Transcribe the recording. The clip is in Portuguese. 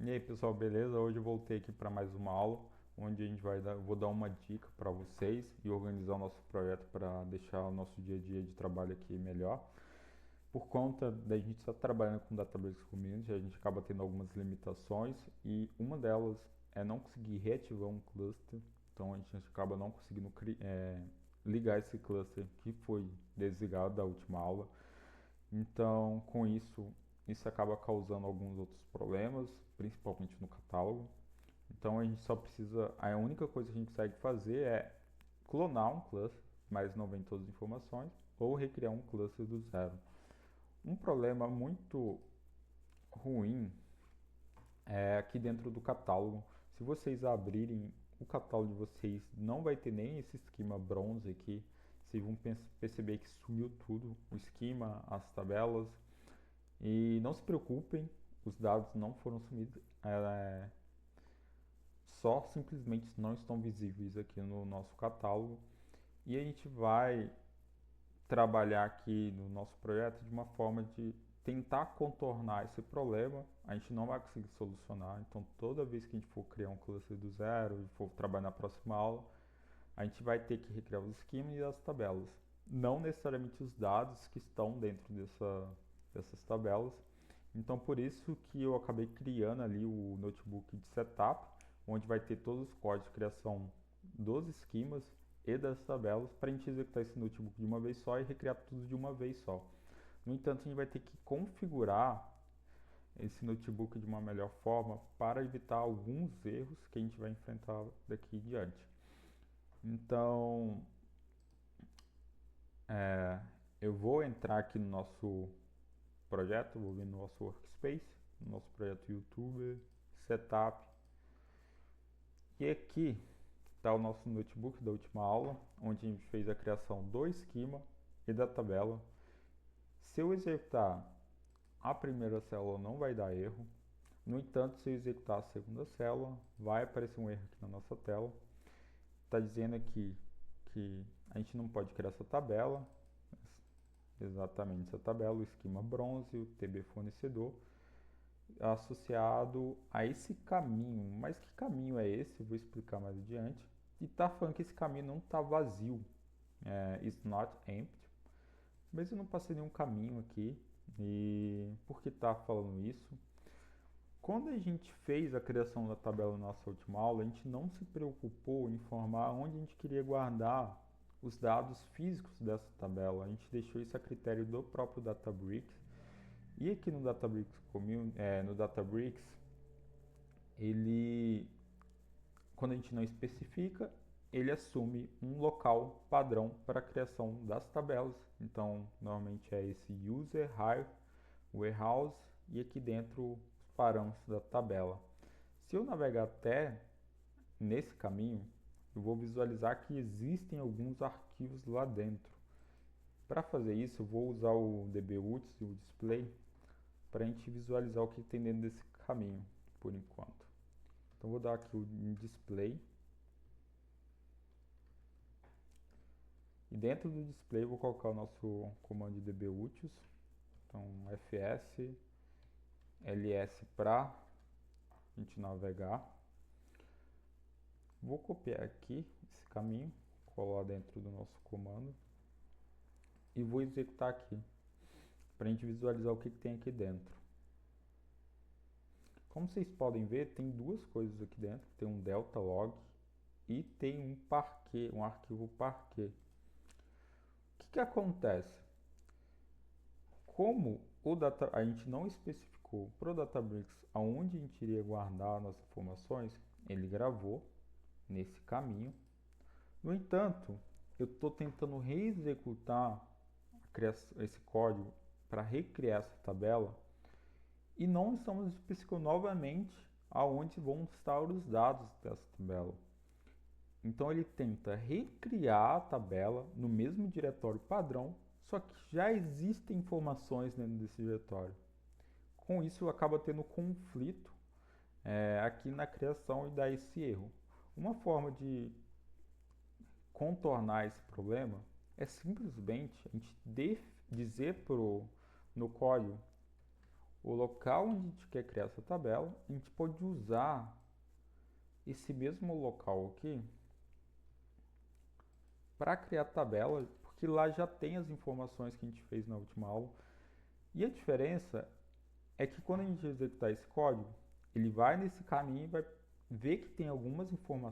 E aí pessoal, beleza? Hoje eu voltei aqui para mais uma aula, onde vou dar uma dica para vocês e organizar o nosso projeto para deixar o nosso dia a dia de trabalho aqui melhor. Por conta da gente estar trabalhando com Databricks Community, a gente acaba tendo algumas limitações e uma delas é não conseguir reativar um cluster, então a gente acaba não conseguindo ligar esse cluster que foi desligado da última aula. Então, com isso acaba causando alguns outros problemas, principalmente no catálogo. Então, a gente só precisa, a única coisa que a gente consegue fazer é clonar um cluster, mas não vem todas as informações, ou recriar um cluster do zero. Um problema muito ruim é aqui dentro do catálogo. Se vocês abrirem o catálogo de vocês, não vai ter nem esse esquema bronze aqui. Vocês vão perceber que sumiu tudo, o esquema, as tabelas. E não se preocupem, os dados não foram sumidos, só simplesmente não estão visíveis aqui no nosso catálogo. E a gente vai trabalhar aqui no nosso projeto de uma forma de tentar contornar esse problema. A gente não vai conseguir solucionar, então toda vez que a gente for criar um cluster do zero e for trabalhar na próxima aula, a gente vai ter que recriar os esquemas e as tabelas. Não necessariamente os dados que estão dentro dessas tabelas. Então por isso que eu acabei criando ali o notebook de setup, onde vai ter todos os códigos de criação dos esquemas e das tabelas para a gente executar esse notebook de uma vez só e recriar tudo de uma vez só. No entanto, a gente vai ter que configurar esse notebook de uma melhor forma para evitar alguns erros que a gente vai enfrentar daqui em diante. Então, é, eu vou entrar aqui no nosso projeto, vou vir no nosso workspace, no nosso projeto YouTube, setup. E aqui está o nosso notebook da última aula, onde a gente fez a criação do esquema e da tabela. Se eu executar a primeira célula, não vai dar erro. No entanto, se eu executar a segunda célula, vai aparecer um erro aqui na nossa tela. Está dizendo aqui que a gente não pode criar essa tabela, exatamente essa tabela, o esquema bronze, o TB fornecedor, associado a esse caminho. Mas que caminho é esse? Eu vou explicar mais adiante. E está falando que esse caminho não está vazio, it's not empty. Mas eu não passei nenhum caminho aqui. E por que está falando isso? Quando a gente fez a criação da tabela na nossa última aula, a gente não se preocupou em informar onde a gente queria guardar os dados físicos dessa tabela. A gente deixou isso a critério do próprio Databricks. E aqui no Databricks, ele, quando a gente não especifica, ele assume um local padrão para a criação das tabelas. Então, normalmente é esse user, hive, warehouse e aqui dentro os parâmetros da tabela. Se eu navegar até nesse caminho, eu vou visualizar que existem alguns arquivos lá dentro. Para fazer isso, eu vou usar o dbuts e o display para a gente visualizar o que tem dentro desse caminho, por enquanto. Então vou dar aqui o display. E dentro do display eu vou colocar o nosso comando de dbutils. Então fs ls para a gente navegar. Vou copiar aqui esse caminho, colar dentro do nosso comando e vou executar aqui para a gente visualizar o que tem aqui dentro. Como vocês podem ver, tem duas coisas aqui dentro, tem um delta log e tem um parquet, um arquivo parquet. O que acontece? Como a gente não especificou para o Databricks aonde a gente iria guardar as nossas informações, ele gravou nesse caminho. No entanto, eu estou tentando reexecutar esse código para recriar essa tabela e não estamos especificando novamente aonde vão estar os dados dessa tabela. Então ele tenta recriar a tabela no mesmo diretório padrão, só que já existem informações dentro desse diretório. Com isso acaba tendo conflito aqui na criação e dá esse erro. Uma forma de contornar esse problema é simplesmente a gente dizer no código o local onde a gente quer criar essa tabela, a gente pode usar esse mesmo local aqui para criar a tabela, porque lá já tem as informações que a gente fez na última aula. E a diferença é que quando a gente executar esse código, ele vai nesse caminho e vai ver que tem algumas informações